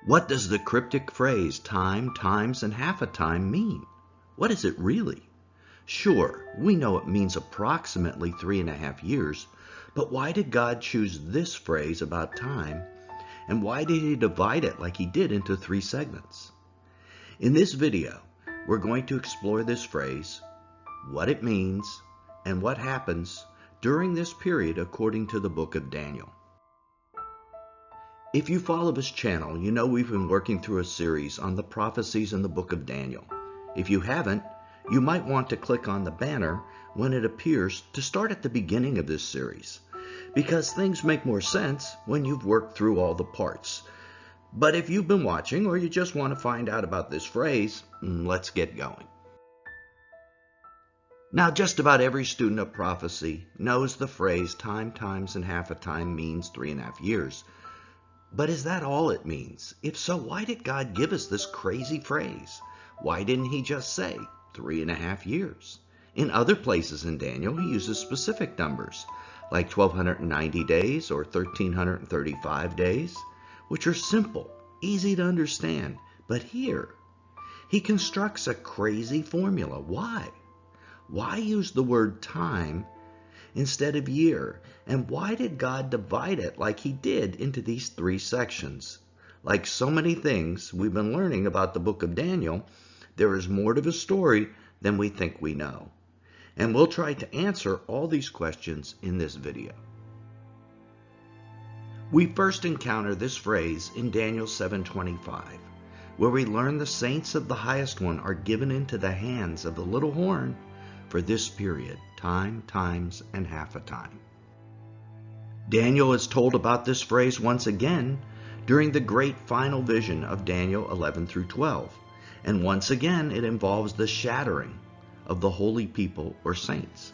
What does the cryptic phrase time, times, and half a time mean? What is it really? Sure, we know it means approximately 3.5 years, but why did God choose this phrase about time, and why did he divide it like he did into 3 segments? In this video, we're going to explore this phrase, what it means, and what happens during this period according to the book of Daniel. If you follow this channel, you know we've been working through a series on the prophecies in the book of Daniel. If you haven't, you might want to click on the banner when it appears to start at the beginning of this series, because things make more sense when you've worked through all the parts. But if you've been watching or you just want to find out about this phrase, let's get going. Now, just about every student of prophecy knows the phrase time, times, and half a time means 3.5 years. But is that all it means? If so, why did God give us this crazy phrase? Why didn't he just say 3.5 years? In other places in Daniel, he uses specific numbers, like 1,290 days or 1,335 days, which are simple, easy to understand. But here, he constructs a crazy formula. Why? Why use the word time instead of year? And why did God divide it like he did into these 3 sections? Like so many things we've been learning about the book of Daniel, there is more to the story than we think we know. And we'll try to answer all these questions in this video. We first encounter this phrase in Daniel 7:25, where we learn the saints of the highest one are given into the hands of the little horn for this period, time, times, and half a time. Daniel is told about this phrase once again during the great final vision of Daniel 11 through 12. And once again, it involves the shattering of the holy people or saints.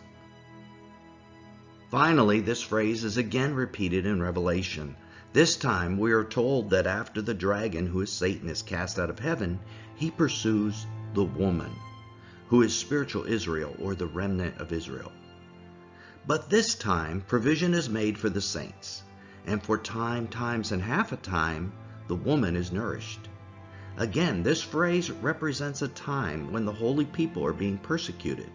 Finally, this phrase is again repeated in Revelation. This time, we are told that after the dragon, who is Satan, is cast out of heaven, he pursues the woman, who is spiritual Israel, or the remnant of Israel. But this time, provision is made for the saints, and for time, times, and half a time, the woman is nourished. Again, this phrase represents a time when the holy people are being persecuted.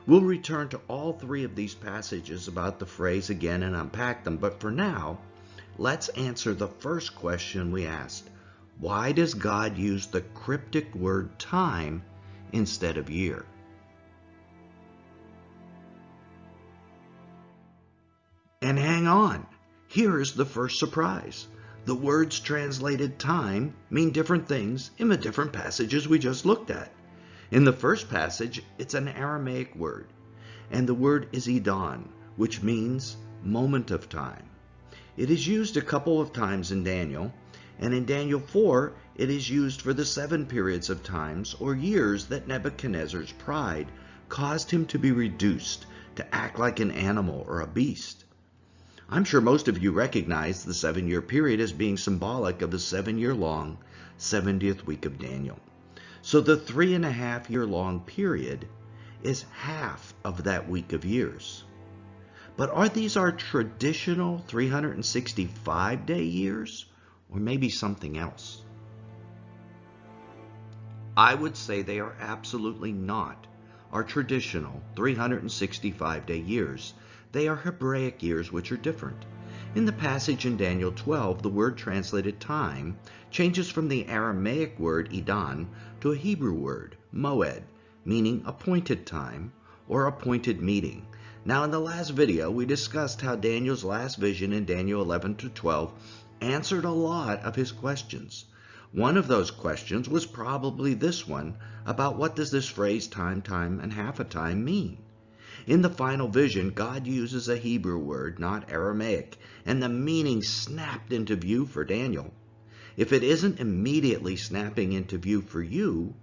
We'll return to all 3 of these passages about the phrase again and unpack them, but for now, let's answer the first question we asked. Why does God use the cryptic word time instead of year? And hang on, here is the first surprise. The words translated time mean different things in the different passages we just looked at. In the first passage, it's an Aramaic word, and the word is Edon, which means moment of time. It is used a couple of times in Daniel, and in Daniel 4, it is used for the 7 periods of times or years that Nebuchadnezzar's pride caused him to be reduced to act like an animal or a beast. I'm sure most of you recognize the 7-year period as being symbolic of the 7-year-long 70th week of Daniel. So the 3.5-year-long period is half of that week of years. But are these our traditional 365-day years, or maybe something else? I would say they are absolutely not our traditional 365-day years. They are Hebraic years, which are different. In the passage in Daniel 12, the word translated time changes from the Aramaic word Edon to a Hebrew word, moed, meaning appointed time or appointed meeting. Now, in the last video, we discussed how Daniel's last vision in Daniel 11 to 12 answered a lot of his questions. One of those questions was probably this one about what does this phrase time, time, and half a time mean? In the final vision, God uses a Hebrew word, not Aramaic, and the meaning snapped into view for Daniel. If it isn't immediately snapping into view for you,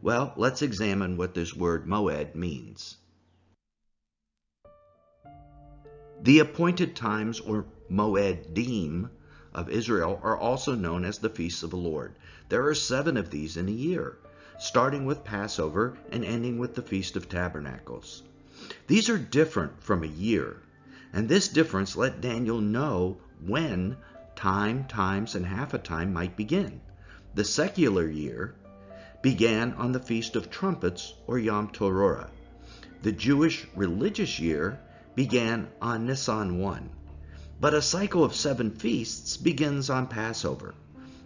well, let's examine what this word moed means. The appointed times, or moedim, of Israel are also known as the feasts of the Lord. There are 7 of these in a year, starting with Passover and ending with the Feast of Tabernacles. These are different from a year, and this difference let Daniel know when time, times, and half a time might begin. The secular year began on the Feast of Trumpets, or Yom Teruah. The Jewish religious year began on Nisan 1. But a cycle of 7 feasts begins on Passover.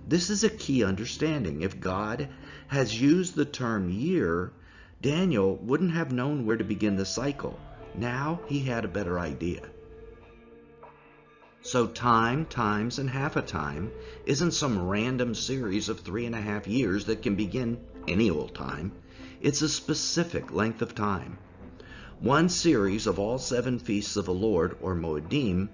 This is a key understanding. If God has used the term year, Daniel wouldn't have known where to begin the cycle. Now he had a better idea. So time, times, and half a time isn't some random series of 3.5 years that can begin any old time. It's a specific length of time. One series of all 7 feasts of the Lord, or Moedim,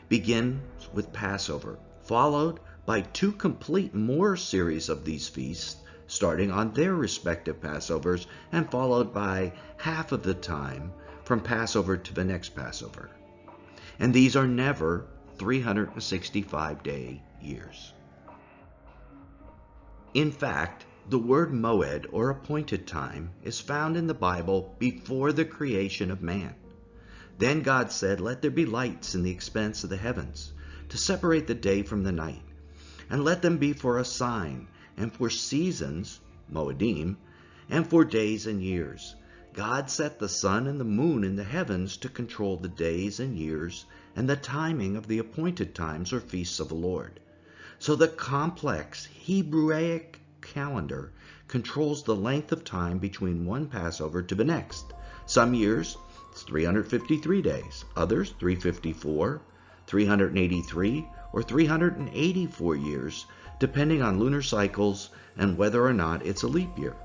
begins with Passover, followed by 2 complete more series of these feasts, starting on their respective Passovers, and followed by half of the time from Passover to the next Passover. And these are never 365-day years. In fact, the word moed, or appointed time, is found in the Bible before the creation of man. Then God said, "Let there be lights in the expanse of the heavens, to separate the day from the night, and let them be for a sign, and for seasons," Moedim, "and for days and years." God set the sun and the moon in the heavens to control the days and years and the timing of the appointed times, or feasts of the Lord. So the complex Hebraic calendar controls the length of time between one Passover to the next. Some years it's 353 days, others 354, 383, or 384 years, depending on lunar cycles and whether or not it's a leap year.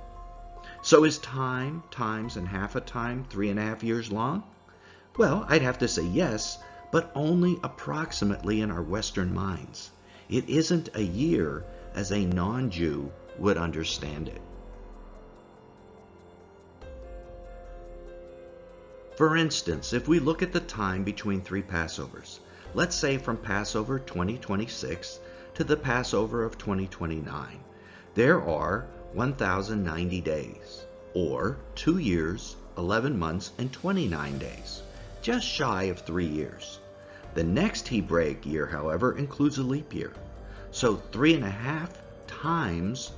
So is time, times, and half a time 3.5 years long? Well, I'd have to say yes, but only approximately in our Western minds. It isn't a year as a non-Jew would understand it. For instance, if we look at the time between 3 Passovers, let's say from Passover 2026 to the Passover of 2029, there are 1,090 days, or 2 years, 11 months, and 29 days, just shy of 3 years. The next Hebraic year, however, includes a leap year. So 3.5 times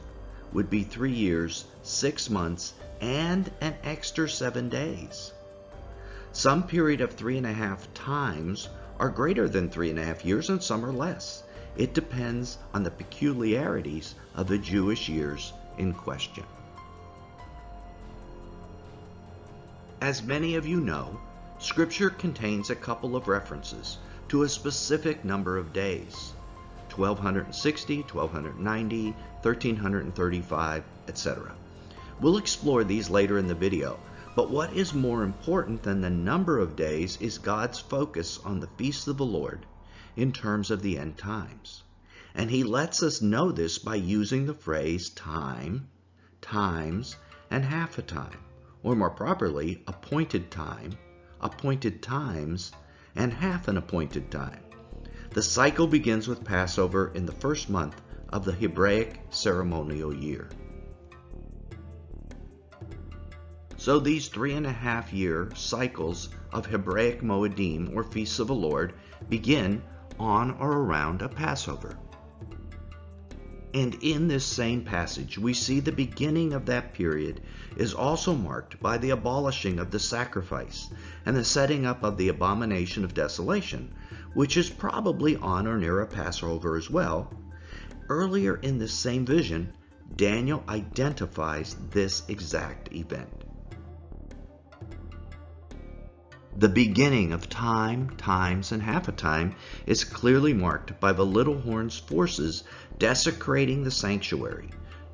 would be 3 years, 6 months, and an extra 7 days. Some period of 3.5 times are greater than 3.5 years, and some are less. It depends on the peculiarities of the Jewish years in question. As many of you know, Scripture contains a couple of references to a specific number of days: 1,260, 1,290, 1,335, etc. We'll explore these later in the video, but what is more important than the number of days is God's focus on the feasts of the Lord in terms of the end times. And he lets us know this by using the phrase time, times, and half a time, or more properly, appointed time, appointed times, and half an appointed time. The cycle begins with Passover in the first month of the Hebraic ceremonial year. So these 3.5-year cycles of Hebraic Moedim, or Feasts of the Lord, begin on or around a Passover. And in this same passage, we see the beginning of that period is also marked by the abolishing of the sacrifice and the setting up of the abomination of desolation, which is probably on or near a Passover as well. Earlier in this same vision, Daniel identifies this exact event. The beginning of time, times, and half a time is clearly marked by the little horn's forces desecrating the sanctuary,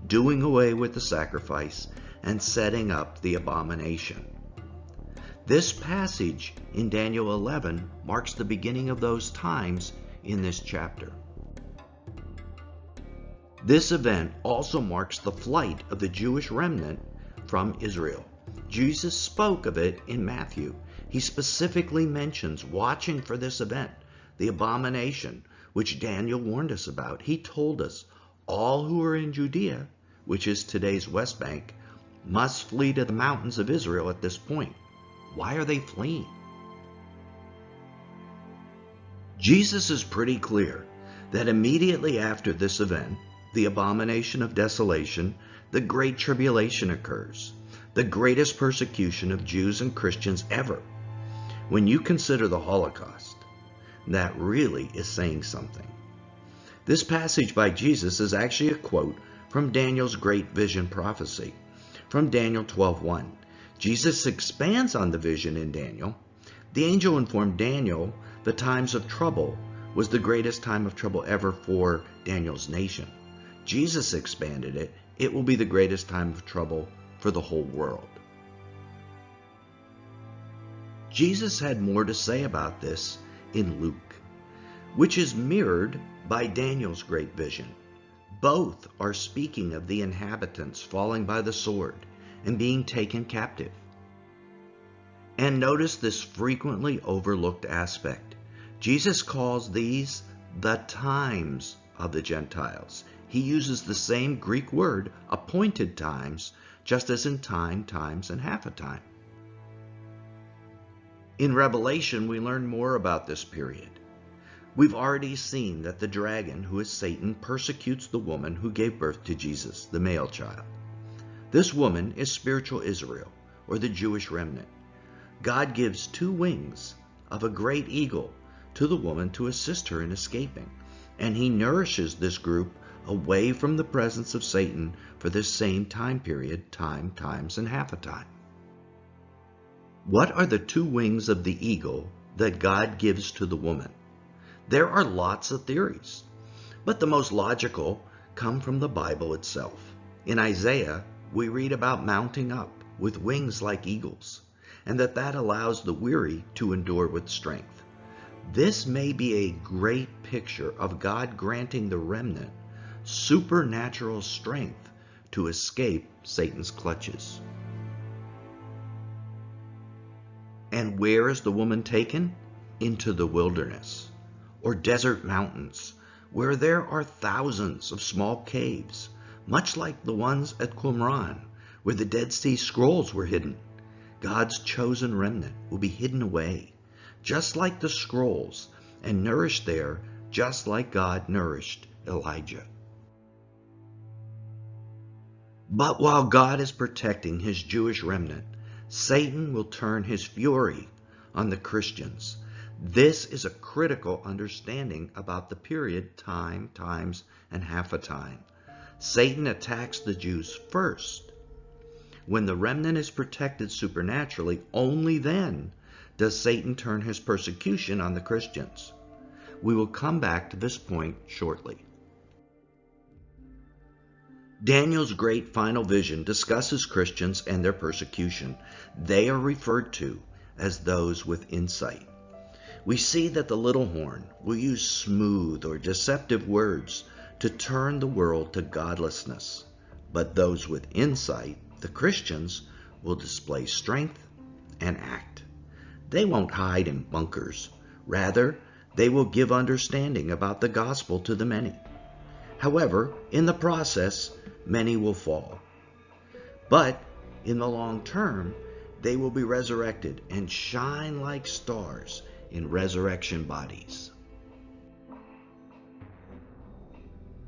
doing away with the sacrifice, and setting up the abomination. This passage in Daniel 11 marks the beginning of those times in this chapter. This event also marks the flight of the Jewish remnant from Israel. Jesus spoke of it in Matthew. He specifically mentions watching for this event, the abomination, which Daniel warned us about. He told us, all who are in Judea, which is today's West Bank, must flee to the mountains of Israel at this point. Why are they fleeing? Jesus is pretty clear that immediately after this event, the abomination of desolation, the Great Tribulation occurs, the greatest persecution of Jews and Christians ever. When you consider the Holocaust, that really is saying something. This passage by Jesus is actually a quote from Daniel's great vision prophecy, from Daniel 12:1. Jesus expands on the vision in Daniel. The angel informed Daniel the times of trouble was the greatest time of trouble ever for Daniel's nation. Jesus expanded it. It will be the greatest time of trouble for the whole world. Jesus had more to say about this in Luke, which is mirrored by Daniel's great vision. Both are speaking of the inhabitants falling by the sword and being taken captive. And notice this frequently overlooked aspect. Jesus calls these the times of the Gentiles. He uses the same Greek word, appointed times, just as in time, times, and half a time. In Revelation, we learn more about this period. We've already seen that the dragon, who is Satan, persecutes the woman who gave birth to Jesus, the male child. This woman is spiritual Israel, or the Jewish remnant. God gives 2 wings of a great eagle to the woman to assist her in escaping, and he nourishes this group away from the presence of Satan for this same time period, time, times, and half a time. What are the 2 wings of the eagle that God gives to the woman? There are lots of theories, but the most logical come from the Bible itself. In Isaiah, we read about mounting up with wings like eagles, and that allows the weary to endure with strength. This may be a great picture of God granting the remnant supernatural strength to escape Satan's clutches. And where is the woman taken? Into the wilderness, or desert mountains, where there are thousands of small caves, much like the ones at Qumran, where the Dead Sea Scrolls were hidden. God's chosen remnant will be hidden away, just like the scrolls, and nourished there, just like God nourished Elijah. But while God is protecting his Jewish remnant, Satan will turn his fury on the Christians. This is a critical understanding about the period, time, times, and half a time. Satan attacks the Jews first. When the remnant is protected supernaturally, only then does Satan turn his persecution on the Christians. We will come back to this point shortly. Daniel's great final vision discusses Christians and their persecution. They are referred to as those with insight. We see that the little horn will use smooth or deceptive words to turn the world to godlessness. But those with insight, the Christians, will display strength and act. They won't hide in bunkers. Rather, they will give understanding about the gospel to the many. However, in the process, many will fall. But in the long term, they will be resurrected and shine like stars in resurrection bodies.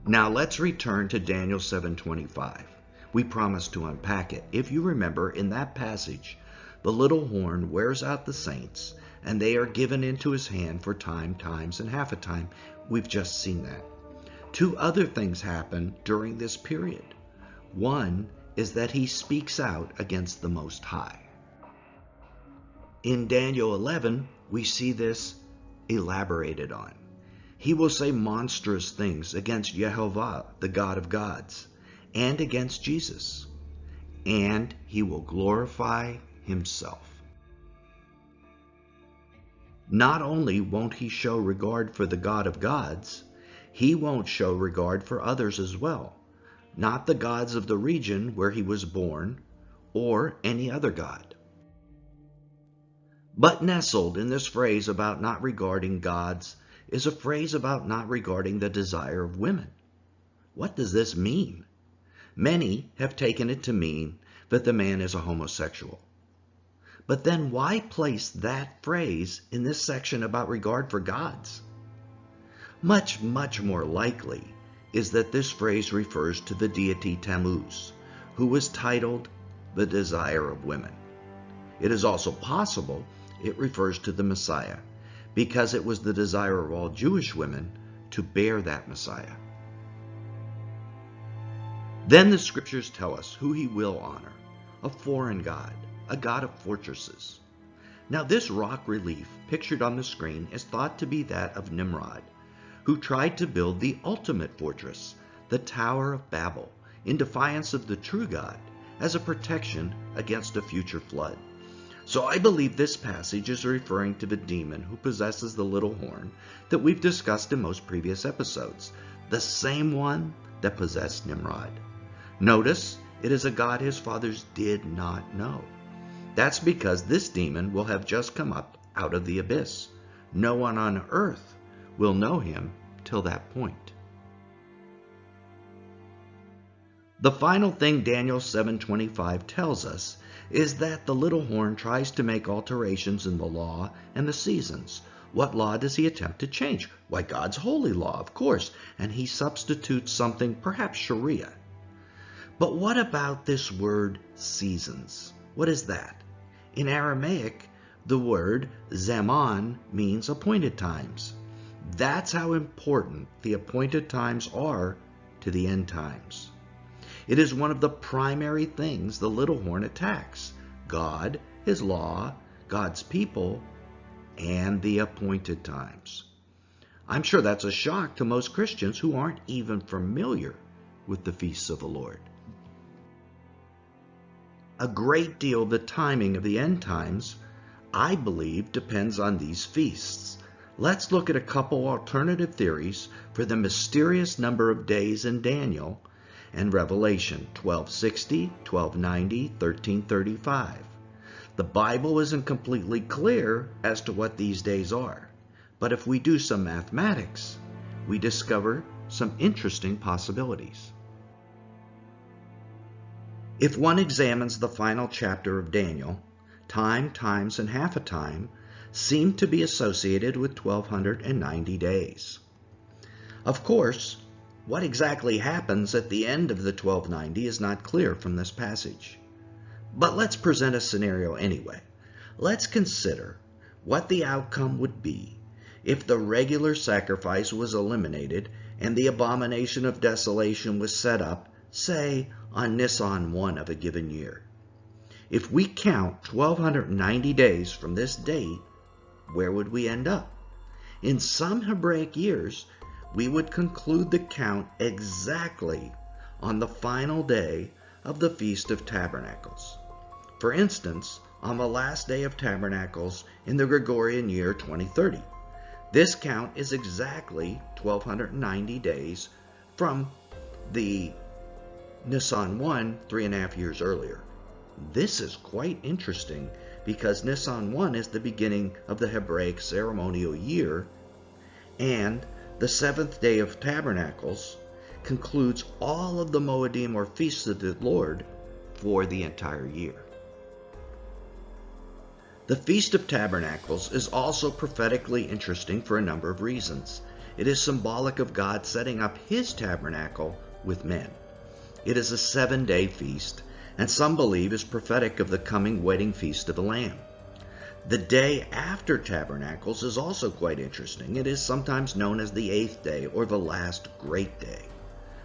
Now let's return to Daniel 7:25. We promised to unpack it. If you remember, in that passage, the little horn wears out the saints, and they are given into his hand for time, times, and half a time. We've just seen that. 2 other things happen during this period. One is that he speaks out against the Most High. In Daniel 11, we see this elaborated on. He will say monstrous things against Jehovah, the God of gods, and against Jesus, and he will glorify himself. Not only won't he show regard for the God of gods, he won't show regard for others as well, not the gods of the region where he was born, or any other god. But nestled in this phrase about not regarding gods is a phrase about not regarding the desire of women. What does this mean? Many have taken it to mean that the man is a homosexual. But then why place that phrase in this section about regard for gods? Much, much more likely is that this phrase refers to the deity Tammuz, who was titled the desire of women. It is also possible it refers to the Messiah, because it was the desire of all Jewish women to bear that Messiah. Then the scriptures tell us who he will honor: a foreign god, a god of fortresses. Now this rock relief pictured on the screen is thought to be that of Nimrod, who tried to build the ultimate fortress, the Tower of Babel, in defiance of the true God, as a protection against a future flood. So I believe this passage is referring to the demon who possesses the little horn that we've discussed in most previous episodes, the same one that possessed Nimrod. Notice, it is a god his fathers did not know. That's because this demon will have just come up out of the abyss. No one on earth will know him till that point. The final thing Daniel 7:25 tells us is that the little horn tries to make alterations in the law and the seasons. What law does he attempt to change? Why, God's holy law, of course, and he substitutes something, perhaps Sharia. But what about this word seasons? What is that? In Aramaic, the word zaman means appointed times. That's how important the appointed times are to the end times. It is one of the primary things the little horn attacks: God, his law, God's people, and the appointed times. I'm sure that's a shock to most Christians who aren't even familiar with the feasts of the Lord. A great deal of the timing of the end times, I believe, depends on these feasts. Let's look at a couple alternative theories for the mysterious number of days in Daniel and Revelation: 1260, 1290, 1335. The Bible isn't completely clear as to what these days are, but if we do some mathematics, we discover some interesting possibilities. If one examines the final chapter of Daniel, time, times, and half a time seem to be associated with 1290 days. Of course, what exactly happens at the end of the 1290 is not clear from this passage. But let's present a scenario anyway. Let's consider what the outcome would be if the regular sacrifice was eliminated and the abomination of desolation was set up, say, on Nisan 1 of a given year. If we count 1290 days from this date, where would we end up? In some Hebraic years, we would conclude the count exactly on the final day of the Feast of Tabernacles. For instance, on the last day of Tabernacles in the Gregorian year 2030. This count is exactly 1290 days from the Nisan 1, 3.5 years earlier. This is quite interesting because Nisan 1 is the beginning of the Hebraic ceremonial year, and the seventh day of Tabernacles concludes all of the Moedim or Feasts of the Lord for the entire year. The Feast of Tabernacles is also prophetically interesting for a number of reasons. It is symbolic of God setting up his tabernacle with men. It is a 7-day feast, and some believe is prophetic of the coming wedding feast of the Lamb. The day after Tabernacles is also quite interesting. It is sometimes known as the 8th day or the last great day.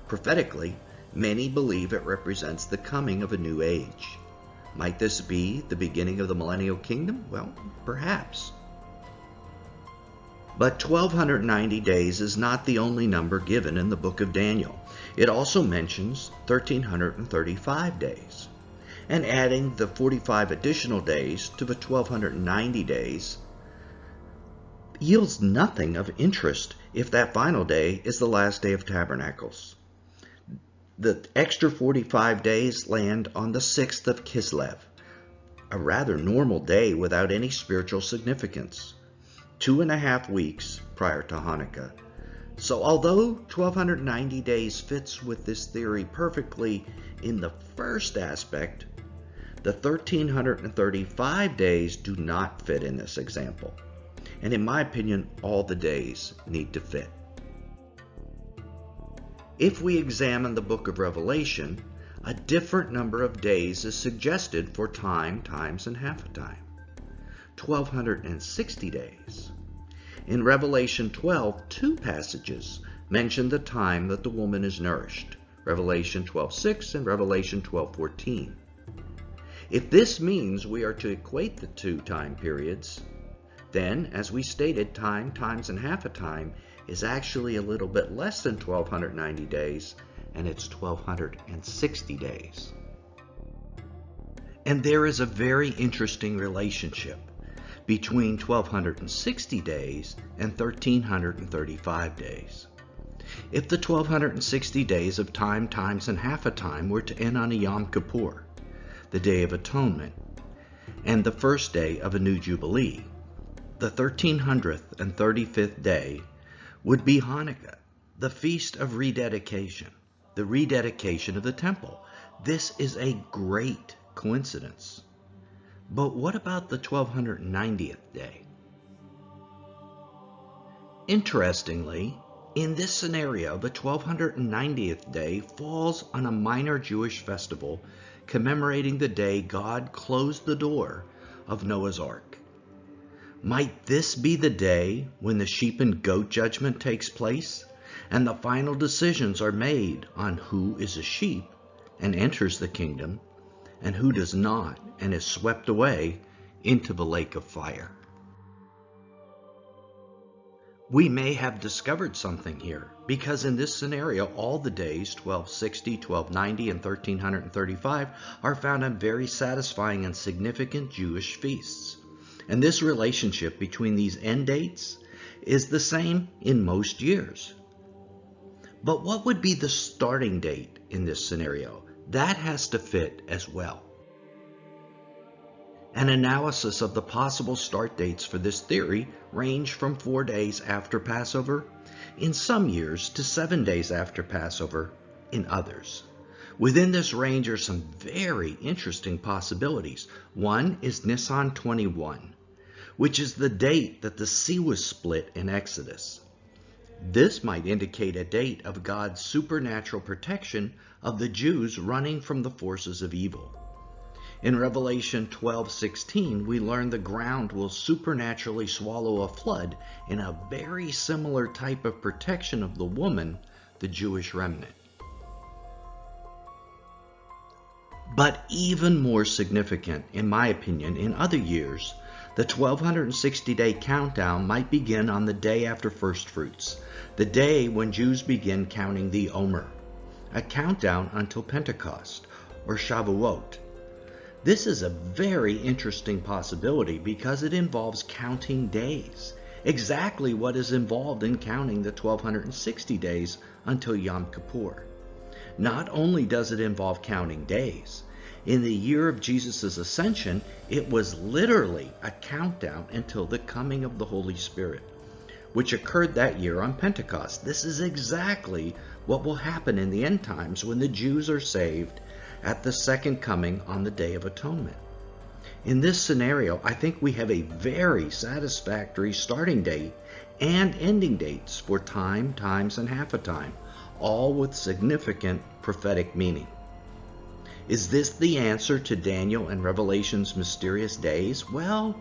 Prophetically, many believe it represents the coming of a new age. Might this be the beginning of the millennial kingdom? Well, perhaps. But 1290 days is not the only number given in the book of Daniel. It also mentions 1335 days. And adding the 45 additional days to the 1290 days yields nothing of interest if that final day is the last day of Tabernacles. The extra 45 days land on the 6th of Kislev, a rather normal day without any spiritual significance, 2.5 weeks prior to Hanukkah. So although 1290 days fits with this theory perfectly in the first aspect, the 1335 days do not fit in this example. And in my opinion, all the days need to fit. If we examine the book of Revelation, a different number of days is suggested for time, times, and half a time. 1,260 days. In Revelation 12, two passages mention the time that the woman is nourished, Revelation 12:6 and Revelation 12:14. If this means we are to equate the two time periods, then, as we stated, time, times, and half a time is actually a little bit less than 1,290 days, and it's 1,260 days. And there is a very interesting relationship between 1,260 days and 1,335 days. If the 1,260 days of time, times, and half a time were to end on a Yom Kippur, the Day of Atonement, and the first day of a new Jubilee, the 1,335th day would be Hanukkah, the Feast of Rededication, the rededication of the temple. This is a great coincidence. But what about the 1,290th day? Interestingly, in this scenario, the 1,290th day falls on a minor Jewish festival commemorating the day God closed the door of Noah's Ark. Might this be the day when the sheep and goat judgment takes place and the final decisions are made on who is a sheep and enters the kingdom and who does not and is swept away into the lake of fire? We may have discovered something here, because in this scenario, all the days, 1260, 1290, and 1335, are found on very satisfying and significant Jewish feasts. And this relationship between these end dates is the same in most years. But what would be the starting date in this scenario? That has to fit as well. An analysis of the possible start dates for this theory range from 4 days after Passover in some years to 7 days after Passover in others. Within this range are some very interesting possibilities. One is Nisan 21, which is the date that the sea was split in Exodus. This might indicate a date of God's supernatural protection of the Jews running from the forces of evil. In Revelation 12:16, we learn the ground will supernaturally swallow a flood in a very similar type of protection of the woman, the Jewish remnant. But even more significant, in my opinion, in other years, the 1,260-day countdown might begin on the day after first fruits, the day when Jews begin counting the Omer, a countdown until Pentecost, or Shavuot. This is a very interesting possibility because it involves counting days, exactly what is involved in counting the 1,260 days until Yom Kippur. Not only does it involve counting days, in the year of Jesus' ascension, it was literally a countdown until the coming of the Holy Spirit, which occurred that year on Pentecost. This is exactly what will happen in the end times when the Jews are saved at the second coming on the Day of Atonement. In this scenario, I think we have a very satisfactory starting date and ending dates for time, times, and half a time, all with significant prophetic meaning. Is this the answer to Daniel and Revelation's mysterious days? Well,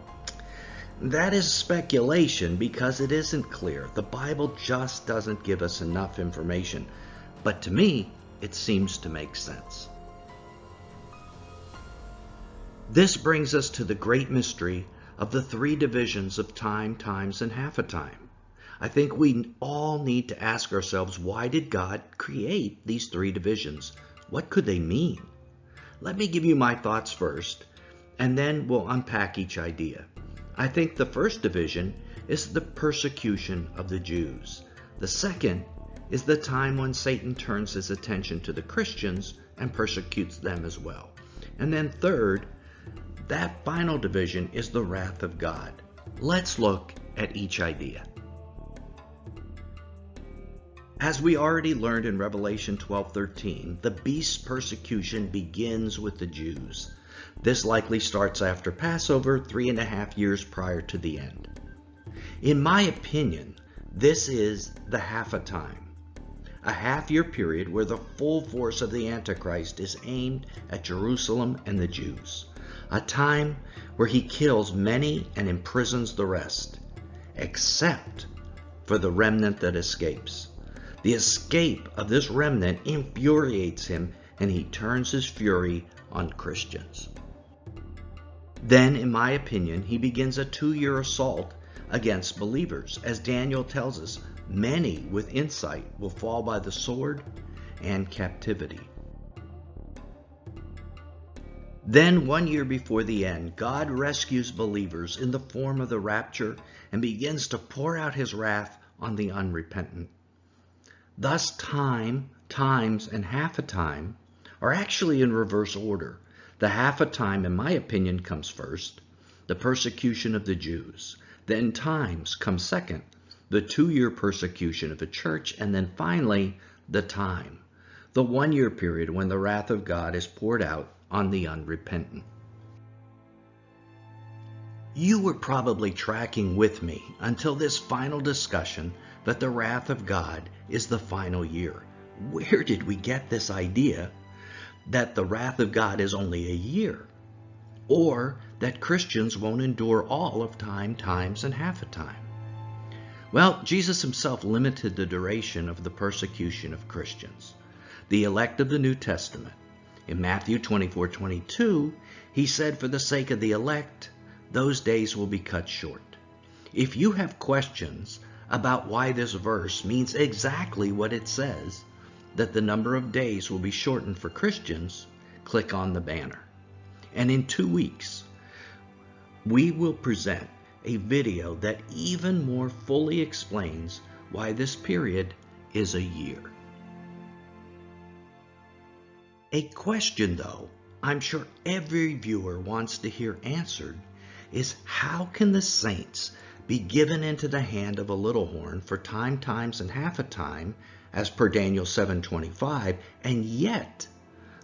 that is speculation because it isn't clear. The Bible just doesn't give us enough information. But to me, it seems to make sense. This brings us to the great mystery of the three divisions of time, times, and half a time. I think we all need to ask ourselves, why did God create these three divisions? What could they mean? Let me give you my thoughts first, and then we'll unpack each idea. I think the first division is the persecution of the Jews. The second is the time when Satan turns his attention to the Christians and persecutes them as well. And then third, that final division is the wrath of God. Let's look at each idea. As we already learned in Revelation 12:13, the beast's persecution begins with the Jews. This likely starts after Passover, 3.5 years prior to the end. In my opinion, this is the half a time. a half-year period where the full force of the Antichrist is aimed at Jerusalem and the Jews, a time where he kills many and imprisons the rest, except for the remnant that escapes. The escape of this remnant infuriates him, and he turns his fury on Christians. Then, in my opinion, he begins a 2-year assault against believers. As Daniel tells us, many with insight will fall by the sword and captivity. Then, 1 year before the end, God rescues believers in the form of the rapture and begins to pour out his wrath on the unrepentant. Thus, time, times, and half a time are actually in reverse order. The half a time, in my opinion, comes first, the persecution of the Jews. Then times comes second, the 2-year persecution of the church, and then finally, the time, the 1-year period when the wrath of God is poured out on the unrepentant. You were probably tracking with me until this final discussion that the wrath of God is the final year. Where did we get this idea that the wrath of God is only a year? Or that Christians won't endure all of time, times, and half a time? Well, Jesus himself limited the duration of the persecution of Christians, the elect of the New Testament. In Matthew 24:22, he said, "For the sake of the elect, those days will be cut short." If you have questions about why this verse means exactly what it says, that the number of days will be shortened for Christians, click on the banner. And in 2 weeks, we will present a video that even more fully explains why this period is a year. A question, though, I'm sure every viewer wants to hear answered is, how can the saints be given into the hand of a little horn for time, times, and half a time, as per Daniel 7:25, and yet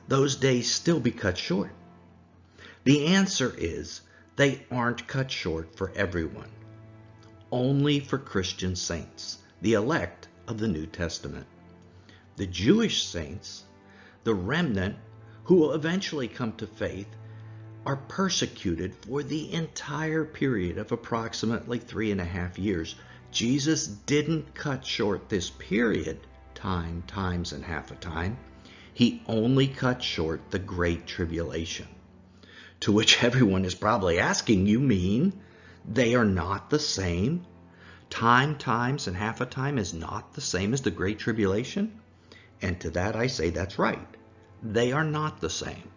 those days still be cut short? The answer is, they aren't cut short for everyone. Only for Christian saints, the elect of the New Testament. The Jewish saints, the remnant who will eventually come to faith, are persecuted for the entire period of approximately 3.5 years. Jesus didn't cut short this period, time, times, and half a time. He only cut short the Great Tribulation. To which everyone is probably asking, you mean they are not the same? Time, times, and half a time is not the same as the Great Tribulation? And to that I say that's right. They are not the same.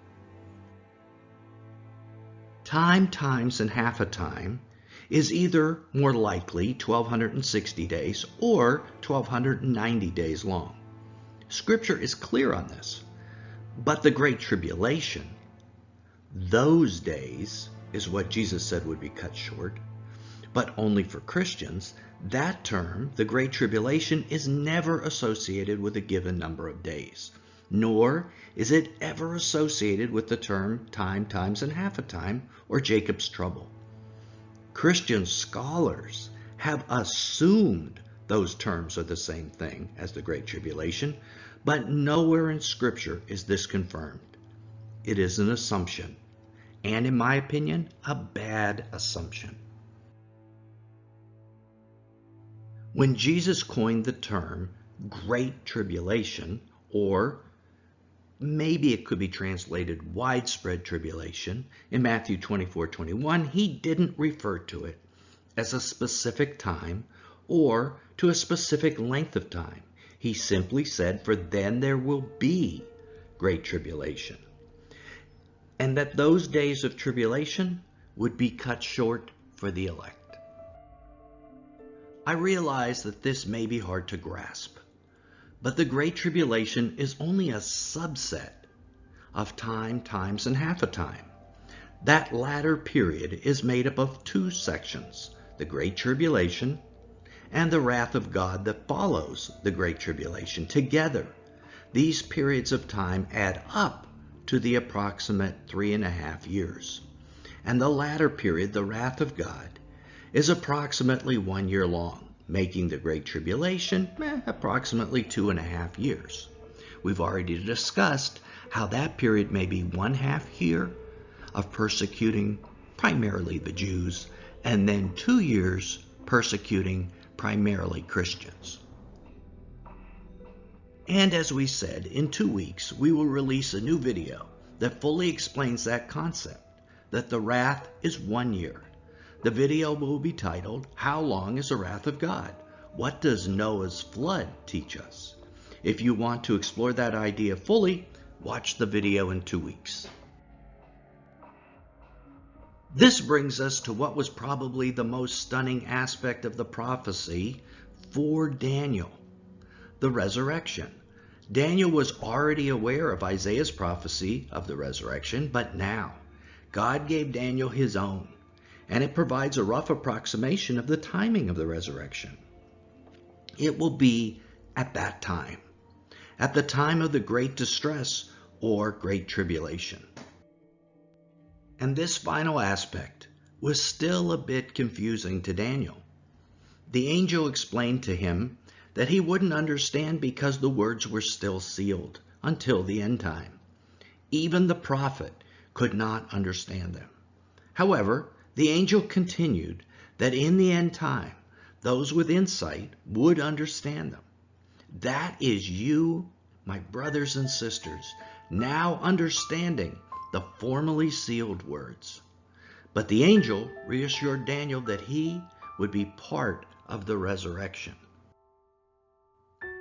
Time, times, and half a time is either more likely 1,260 days or 1,290 days long. Scripture is clear on this. But the Great Tribulation, those days, is what Jesus said would be cut short, but only for Christians. That term, the Great Tribulation, is never associated with a given number of days, nor is it ever associated with the term time, times, and half a time, or Jacob's trouble. Christian scholars have assumed those terms are the same thing as the Great Tribulation, but nowhere in Scripture is this confirmed. It is an assumption, and in my opinion, a bad assumption. When Jesus coined the term Great Tribulation, or maybe it could be translated widespread tribulation, in Matthew 24:21, he didn't refer to it as a specific time or to a specific length of time. He simply said, "For then there will be great tribulation," and that those days of tribulation would be cut short for the elect. I realize that this may be hard to grasp, but the Great Tribulation is only a subset of time, times, and half a time. That latter period is made up of 2 sections, the Great Tribulation and the wrath of God that follows the Great Tribulation. Together, these periods of time add up to the approximate 3.5 years. And the latter period, the wrath of God, is approximately 1 year long. making the Great Tribulation approximately 2.5 years. We've already discussed how that period may be 1/2 year of persecuting primarily the Jews, and then 2 years persecuting primarily Christians. And as we said, in 2 weeks we will release a new video that fully explains that concept, that the wrath is 1 year. The video will be titled, How Long is the Wrath of God? What does Noah's flood teach us? If you want to explore that idea fully, watch the video in 2 weeks. This brings us to what was probably the most stunning aspect of the prophecy for Daniel, the resurrection. Daniel was already aware of Isaiah's prophecy of the resurrection, but now God gave Daniel his own, and it provides a rough approximation of the timing of the resurrection. It will be at that time, at the time of the Great Distress or Great Tribulation. And this final aspect was still a bit confusing to Daniel. The angel explained to him that he wouldn't understand because the words were still sealed until the end time. Even the prophet could not understand them. However, the angel continued that in the end time, those with insight would understand them. That is you, my brothers and sisters, now understanding the formally sealed words. But the angel reassured Daniel that he would be part of the resurrection.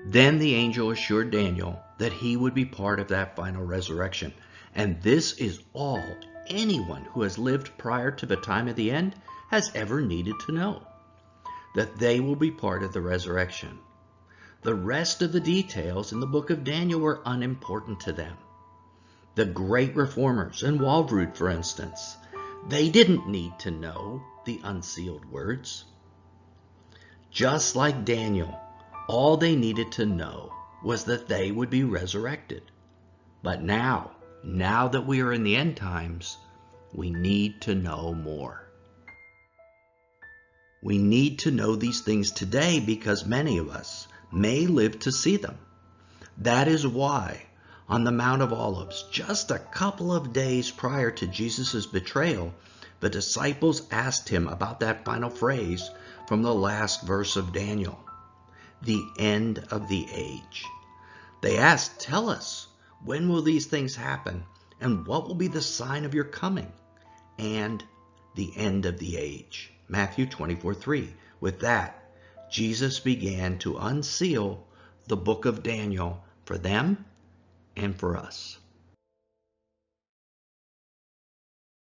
Then the angel assured Daniel that he would be part of that final resurrection. And this is all anyone who has lived prior to the time of the end has ever needed to know, that they will be part of the resurrection. The rest of the details in the book of Daniel were unimportant to them. The great reformers in Walvrud, for instance, they didn't need to know the unsealed words. Just like Daniel, all they needed to know was that they would be resurrected. But now that we are in the end times, we need to know more. We need to know these things today because many of us may live to see them. That is why on the Mount of Olives, just a couple of days prior to Jesus' betrayal, the disciples asked him about that final phrase from the last verse of Daniel, the end of the age. They asked, tell us, when will these things happen, and what will be the sign of your coming and the end of the age? Matthew 24:3. With that, Jesus began to unseal the book of Daniel for them and for us.